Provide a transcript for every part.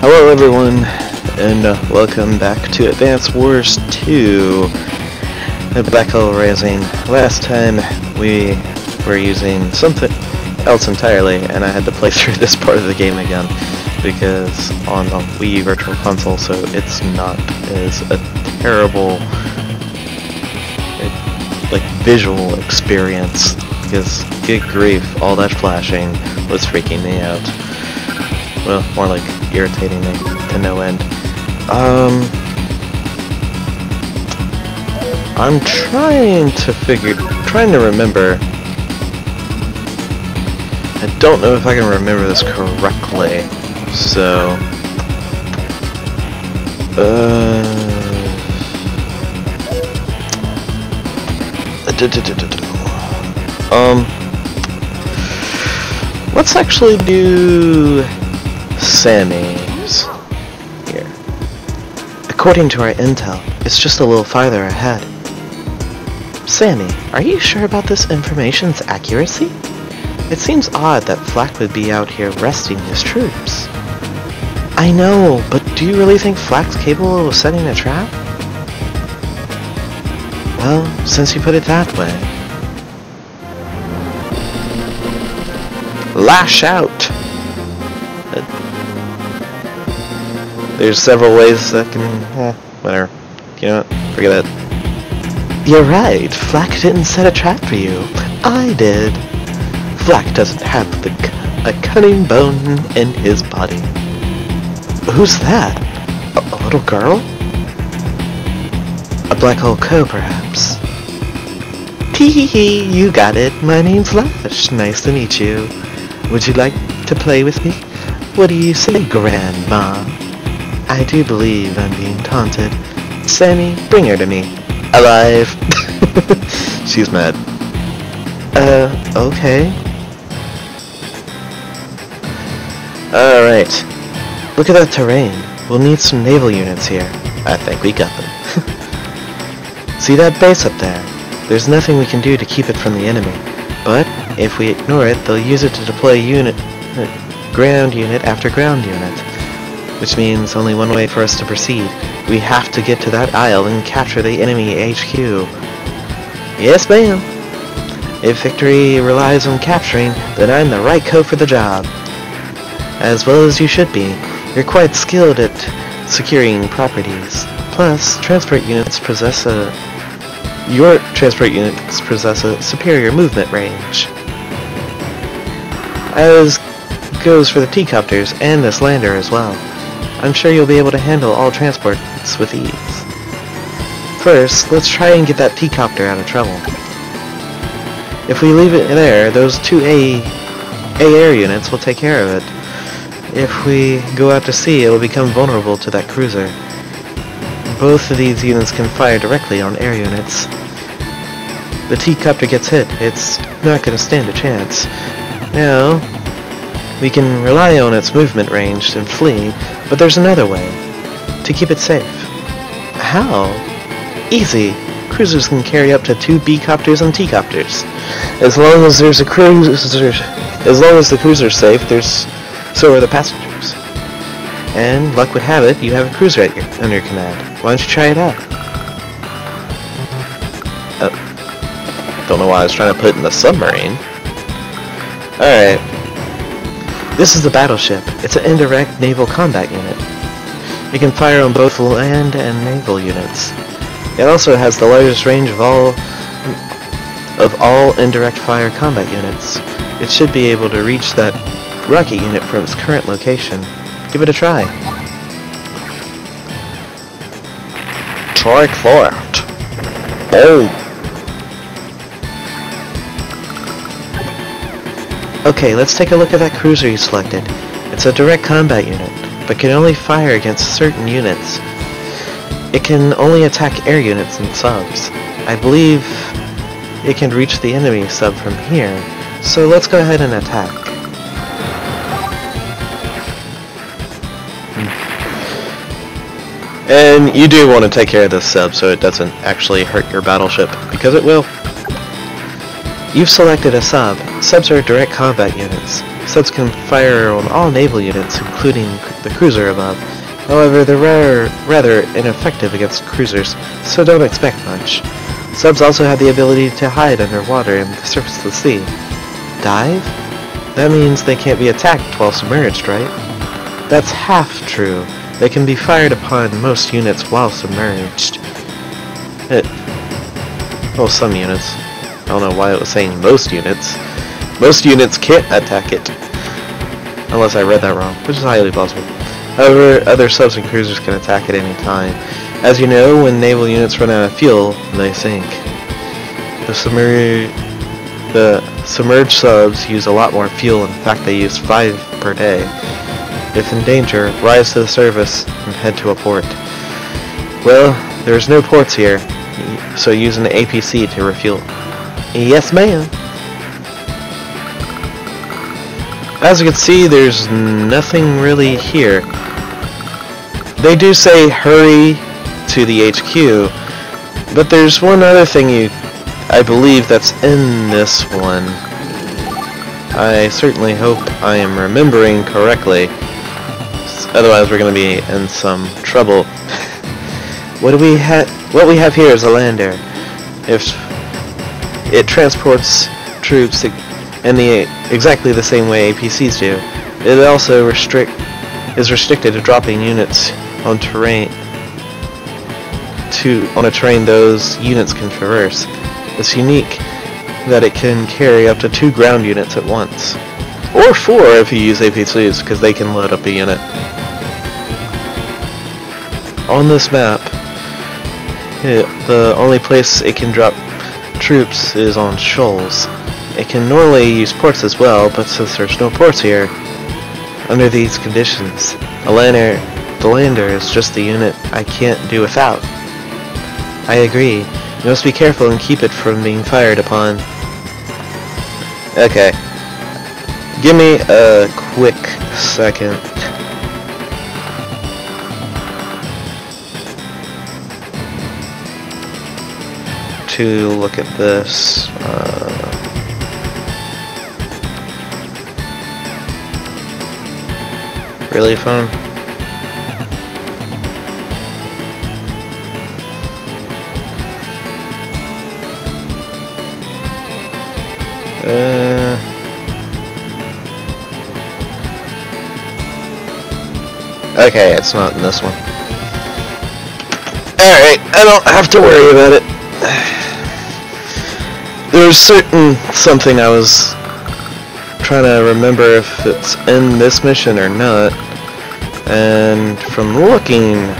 Hello everyone, and welcome back to Advance Wars 2, the Black Hole Rising. Last time we were using something else entirely, and I had to play through this part of the game again, because on the Wii Virtual Console, so it's not as a terrible visual experience, because good grief, all that flashing was freaking me out. Well, more like irritating me to no end. I'm trying to remember. I don't know if I can remember this correctly, so let's actually do Sammy's here. According to our intel, it's just a little farther ahead. Sammy, are you sure about this information's accuracy? It seems odd that Flack would be out here resting his troops. I know, but do you really think Flack's capable of setting a trap? Well, since you put it that way. Lash out! There's several ways that can... whatever. You know what? Forget it. You're right. Flack didn't set a trap for you. I did. Flack doesn't have a cunning bone in his body. Who's that? A little girl? A black hole co, perhaps. Tee-hee-hee, you got it. My name's Lash. Nice to meet you. Would you like to play with me? What do you say, Grandma? I do believe I'm being taunted. Sammy, bring her to me. Alive. She's mad. Okay. Alright. Look at that terrain. We'll need some naval units here. I think we got them. See that base up there? There's nothing we can do to keep it from the enemy. But, if we ignore it, they'll use it to deploy ground unit after ground unit. Which means only one way for us to proceed. We have to get to that isle and capture the enemy HQ. Yes, ma'am. If victory relies on capturing, then I'm the right co for the job. As well as you should be. You're quite skilled at securing properties. Plus, your transport units possess a superior movement range. As goes for the T-copters and this lander as well. I'm sure you'll be able to handle all transports with ease. First, let's try and get that T-copter out of trouble. If we leave it there, those two A air units will take care of it. If we go out to sea, it will become vulnerable to that cruiser. Both of these units can fire directly on air units. The T-copter gets hit, it's not going to stand a chance. Now, we can rely on its movement range and flee, but there's another way. To keep it safe. How? Easy. Cruisers can carry up to 2 B-copters and T-copters. As long as there's a cruiser, as long as the cruiser's safe, so are the passengers. And luck would have it, you have a cruiser under your command. Why don't you try it out? Don't know why I was trying to put it in the submarine. Alright. This is the battleship. It's an indirect naval combat unit. It can fire on both land and naval units. It also has the largest range of all indirect fire combat units. It should be able to reach that rocket unit from its current location. Give it a try. Try that. Oh. Okay, let's take a look at that cruiser you selected. It's a direct combat unit, but can only fire against certain units. It can only attack air units and subs. I believe it can reach the enemy sub from here, so let's go ahead and attack. And you do want to take care of this sub so it doesn't actually hurt your battleship, because it will. You've selected a sub. Subs are direct combat units. Subs can fire on all naval units, including the cruiser above. However, they're rather ineffective against cruisers, so don't expect much. Subs also have the ability to hide underwater in the surface of the sea. Dive? That means they can't be attacked while submerged, right? That's half true. They can be fired upon most units while submerged. Well, some units. I don't know why it was saying most units. Most units can't attack it. Unless I read that wrong, which is highly possible. However, other subs and cruisers can attack at any time. As you know, when naval units run out of fuel, they sink. The submerged subs use a lot more fuel. In fact, they use 5 per day. If in danger, rise to the surface and head to a port. Well, there's no ports here, so use an APC to refuel. Yes, ma'am. As you can see, there's nothing really here. They do say hurry to the HQ, but there's one other thing I believe that's in this one. I certainly hope I am remembering correctly. Otherwise we're going to be in some trouble. What we have here is a lander. If it transports troops in exactly the same way APCs do, it also is restricted to dropping units on a terrain those units can traverse. It's unique that it can carry up to 2 ground units at once. Or 4 if you use APCs, because they can load up a unit. On this map, the only place it can drop troops is on shoals. It can normally use ports as well, but since there's no ports here, under these conditions, the lander is just the unit I can't do without. I agree. You must be careful and keep it from being fired upon. Okay. Give me a quick second. To look at this. Really fun. Okay, it's not in this one. Alright, I don't have to worry about it. There's something I was trying to remember if it's in this mission or not, and from looking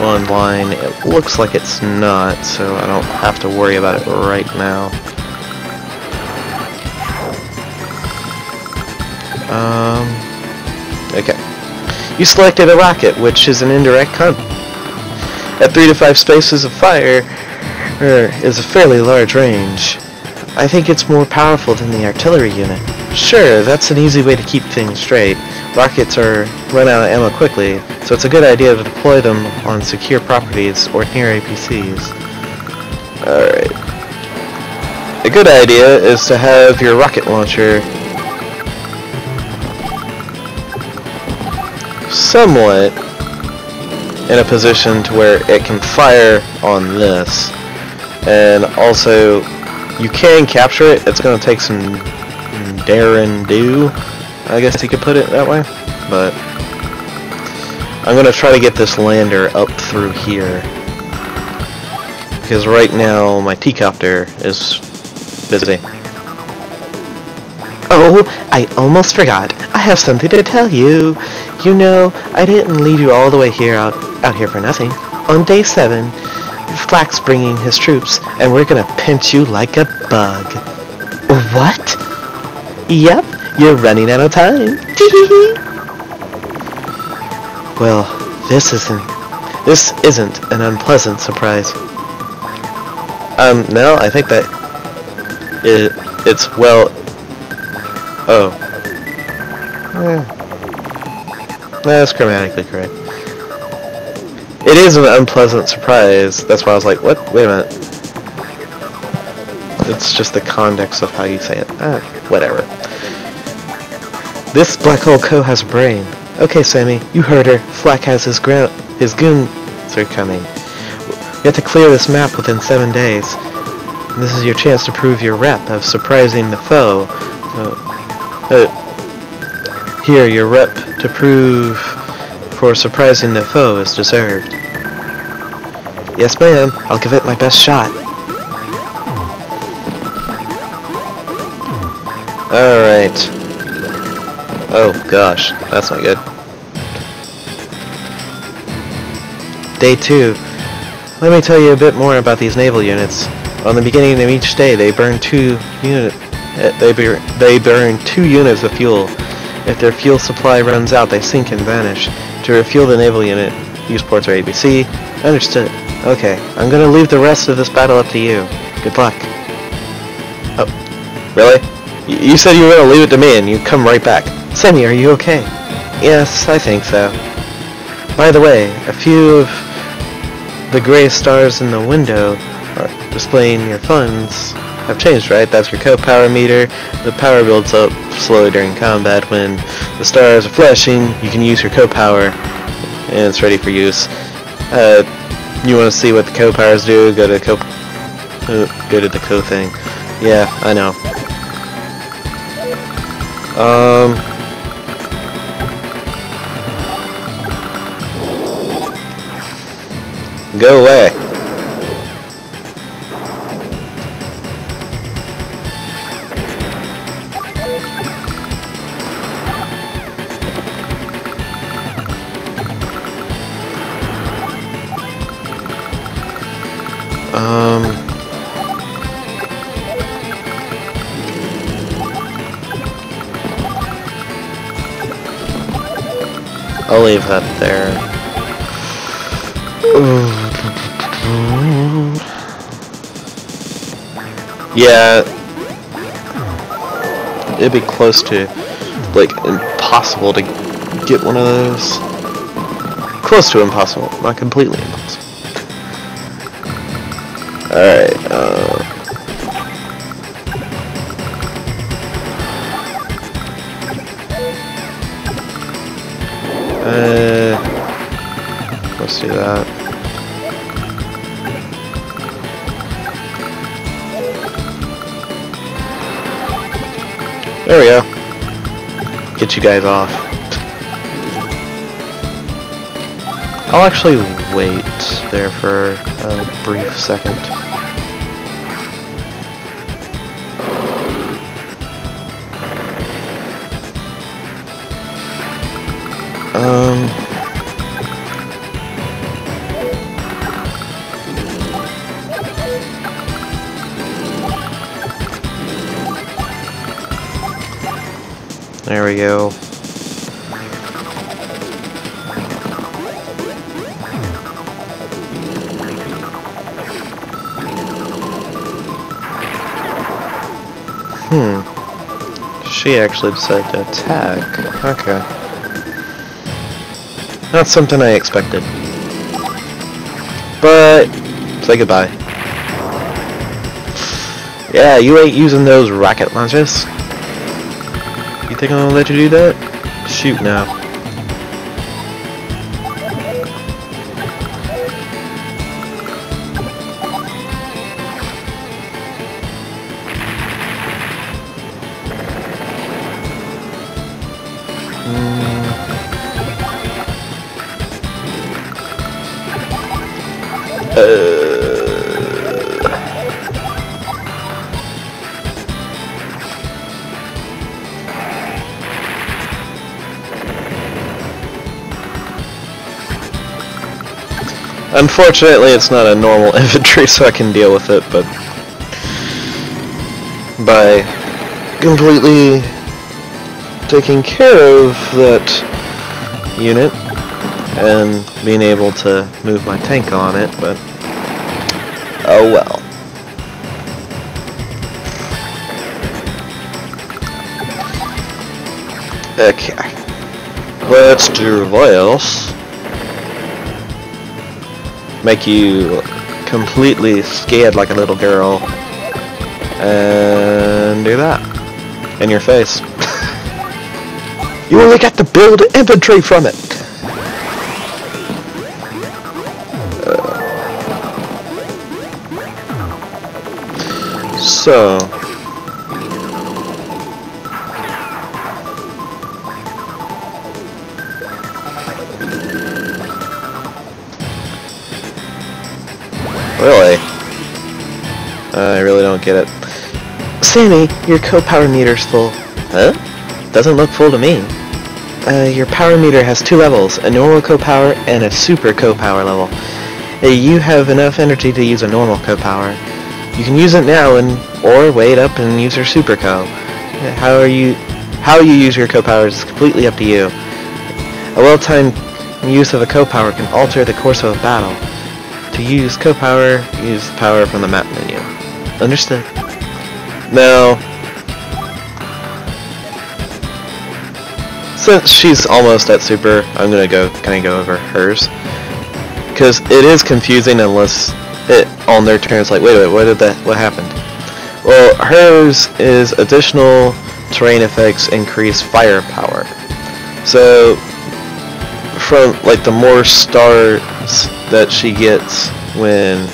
online it looks like it's not, so I don't have to worry about it right now. Okay. You selected a rocket, which is an indirect combat. At 3 to 5 spaces of fire is a fairly large range. I think it's more powerful than the artillery unit. Sure, that's an easy way to keep things straight. Rockets run out of ammo quickly, so it's a good idea to deploy them on secure properties or near APCs. Alright. A good idea is to have your rocket launcher somewhat in a position to where it can fire on this, and also you can capture it. It's going to take some dare and do, I guess you could put it that way, but I'm going to try to get this lander up through here, because right now my T-copter is busy. Oh, I almost forgot. I have something to tell you. You know, I didn't lead you all the way here out here for nothing. On day 7, Flack's bringing his troops, and we're gonna pinch you like a bug. What? Yep, you're running out of time. Well, this isn't an unpleasant surprise. No, I think that it's well. Oh. That's grammatically correct. It is an unpleasant surprise. That's why I was like, what? Wait a minute. It's just the context of how you say it. Whatever. This black hole Co has a brain. Okay, Sammy, you heard her. Flack has his goons are coming. You have to clear this map within 7 days. And this is your chance to prove your rep of surprising the foe. Here, your rep to prove for surprising the foe is deserved. Yes, ma'am. I'll give it my best shot. Alright. Oh, gosh. That's not good. Day 2. Let me tell you a bit more about these naval units. On the beginning of each day, they burn 2 units of fuel. If their fuel supply runs out, they sink and vanish. To refuel the naval unit, use ports or ABC. Understood. Okay, I'm gonna leave the rest of this battle up to you. Good luck. Oh, really? You said you were gonna leave it to me and you come right back. Sammy, are you okay? Yes, I think so. By the way, a few of the gray stars in the window are displaying your funds have changed, right? That's your co-power meter. The power builds up slowly during combat. When the stars are flashing, you can use your co-power and it's ready for use. You want to see what the co-powers do? Go to the co thing. Yeah, I know. Go away. I'll leave that there. Yeah, it'd be close to, like, impossible to get one of those. Close to impossible, not completely impossible. Alright, let's do that. There we go. Get you guys off. I'll actually wait there for a brief second. There we go. She actually decided to attack. Okay. Not something I expected. But, say goodbye. Yeah, you ain't using those rocket launchers. You think I'm gonna let you do that? Shoot now. Unfortunately, it's not a normal infantry, so I can deal with it, but by completely taking care of that unit and being able to move my tank on it, but oh well. Okay, let's do this. Make you completely scared like a little girl, and do that in your face. You only got to build infantry from it! So... Really? I really don't get it. Sammy, your co-power meter's full. Huh? Doesn't look full to me. Your power meter has 2 levels, a normal co-power and a super co-power level. You have enough energy to use a normal co-power. You can use it now or wait up and use your super co. How you use your co-power is completely up to you. A well-timed use of a co-power can alter the course of a battle. To use co-power, use power from the map menu. Understood? Now, since she's almost at super, I'm gonna kind of go over hers, because it is confusing unless it on their turn it's like, wait, what happened? Well, hers is additional terrain effects increase firepower. So from like the more stars that she gets when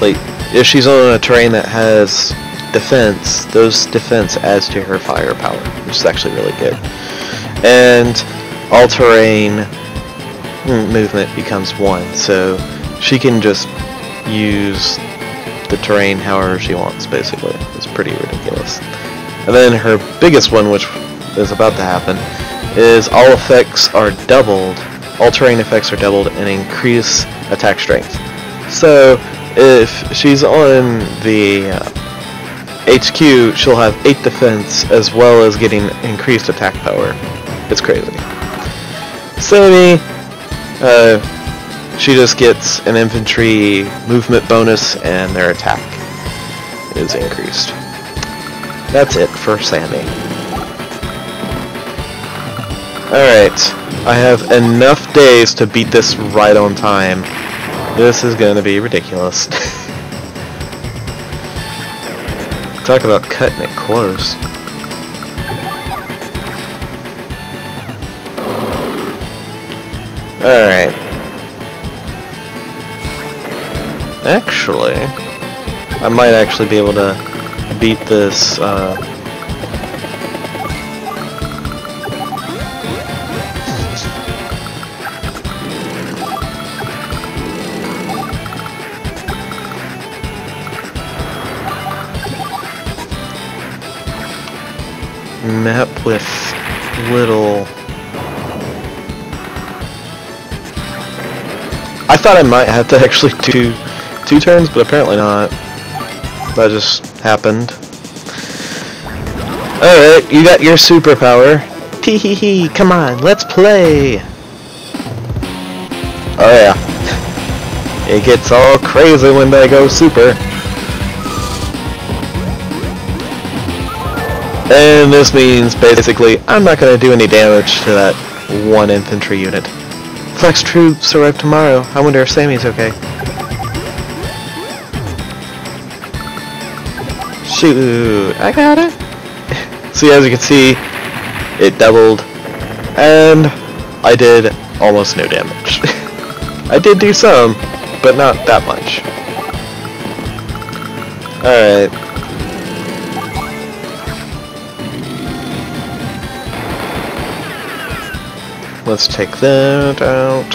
like if she's on a terrain that has defense, those defense adds to her firepower, which is actually really good. And all terrain movement becomes 1, so she can just use the terrain however she wants, basically. It's pretty ridiculous. And then her biggest one, which is about to happen, is all terrain effects are doubled and increase attack strength. So if she's on the HQ, she'll have 8 defense as well as getting increased attack power. It's crazy. Sammy, she just gets an infantry movement bonus and their attack is increased. That's it for Sammy. Alright, I have enough days to beat this right on time. This is gonna be ridiculous. Talk about cutting it close. Alright. Actually, I might actually be able to beat this, map with little... I thought I might have to actually do 2 turns, but apparently not. That just happened. Alright, you got your superpower. Tee-hee-hee, come on, let's play! Oh yeah. It gets all crazy when they go super. And this means, basically, I'm not going to do any damage to that 1 infantry unit. Flex troops arrive tomorrow. I wonder if Sammy's okay. Shoot, I got it. See, as you can see, it doubled, and I did almost no damage. I did do some, but not that much. Alright. Let's take that out.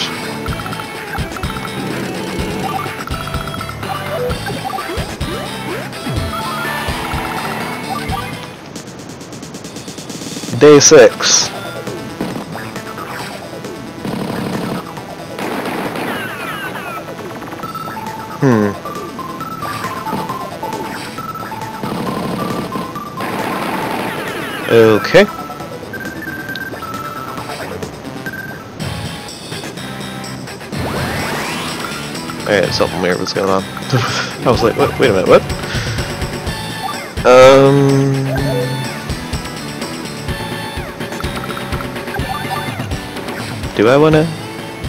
Day 6. Okay. Alright, something weird was going on. I was like, what? Wait a minute, what? Do I wanna?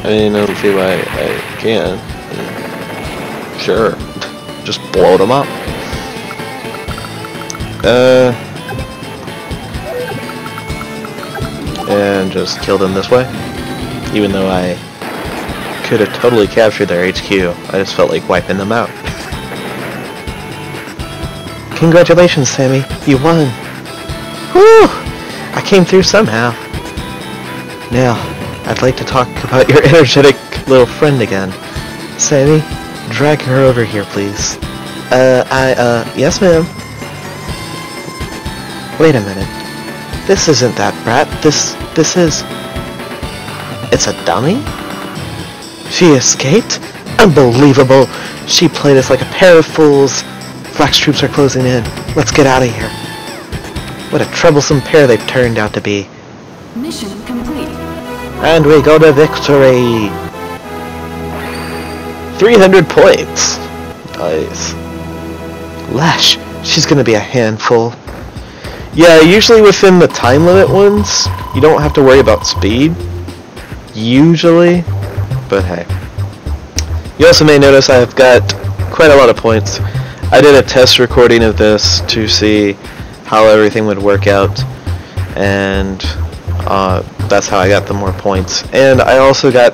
I mean, I don't see why I can. Sure. Just blow them up. And just kill them this way. Even though I could have totally captured their HQ, I just felt like wiping them out. Congratulations, Sammy. You won. Whew! I came through somehow. Now, I'd like to talk about your energetic little friend again. Sammy, drag her over here, please. Yes, ma'am. Wait a minute. This isn't that brat. This is... It's a dummy? She escaped? Unbelievable! She played us like a pair of fools. Flax troops are closing in. Let's get out of here. What a troublesome pair they've turned out to be. Mission complete. And we go to victory! 300 points! Nice. Lash, she's gonna be a handful. Yeah, usually within the time limit ones, you don't have to worry about speed. Usually. But hey. You also may notice I've got quite a lot of points. I did a test recording of this to see how everything would work out, and that's how I got the more points. And I also got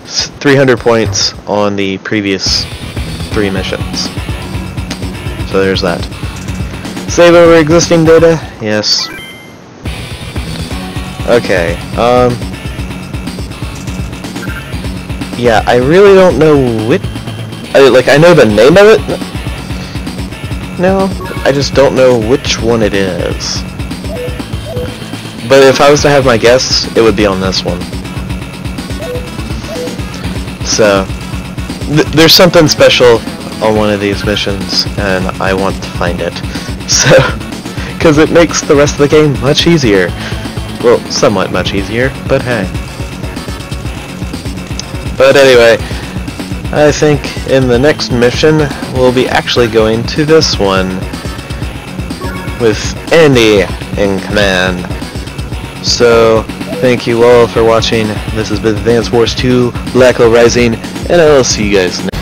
300 points on the previous 3 missions. So there's that. Save over existing data? Yes. Okay, yeah, I really don't know which... I know the name of it. No, I just don't know which one it is. But if I was to have my guess, it would be on this one. So, there's something special on one of these missions, and I want to find it. So, because it makes the rest of the game much easier. Well, somewhat much easier, but hey. But anyway, I think in the next mission, we'll be actually going to this one with Andy in command. So, thank you all for watching. This has been Advance Wars 2, Black Hole Rising, and I will see you guys next time.